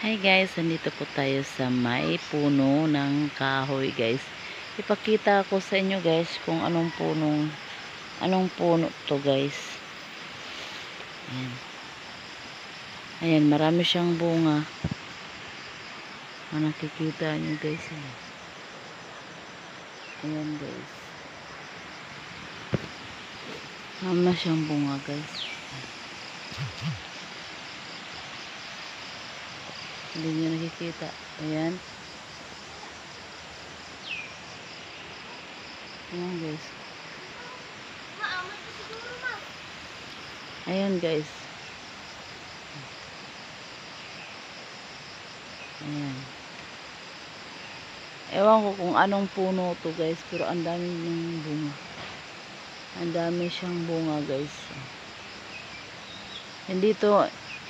Hi guys, nandito po tayo sa may puno ng kahoy guys. Ipakita ko sa inyo guys kung anong puno to guys. Ayan. Ayan, marami siyang bunga. Nakikita nyo guys. Ayan guys. Marami siyang bunga guys. Hindi nyo nakikita. Ayan. Ayan guys. Ayan guys. Ayan. Ewan ko kung anong puno to guys. Pero ang dami ng bunga. Ang dami siyang bunga guys.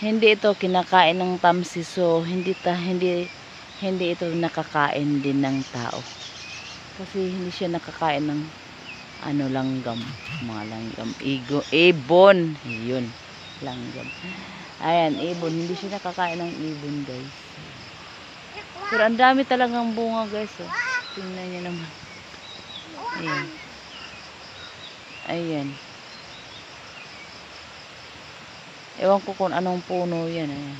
Hindi ito kinakain ng tamsiso. Hindi ito nakakain din ng tao. Kasi hindi siya nakakain ng langgam, mga langgam, ibon. Yun, langgam. Ayan, ibon. Hindi siya nakakain ng ibon, guys. Pero ang dami talagang bunga, guys. Oh. Tingnan niyo naman. Ayan. Ayan. Ewan ko kung anong puno yan. Ayan.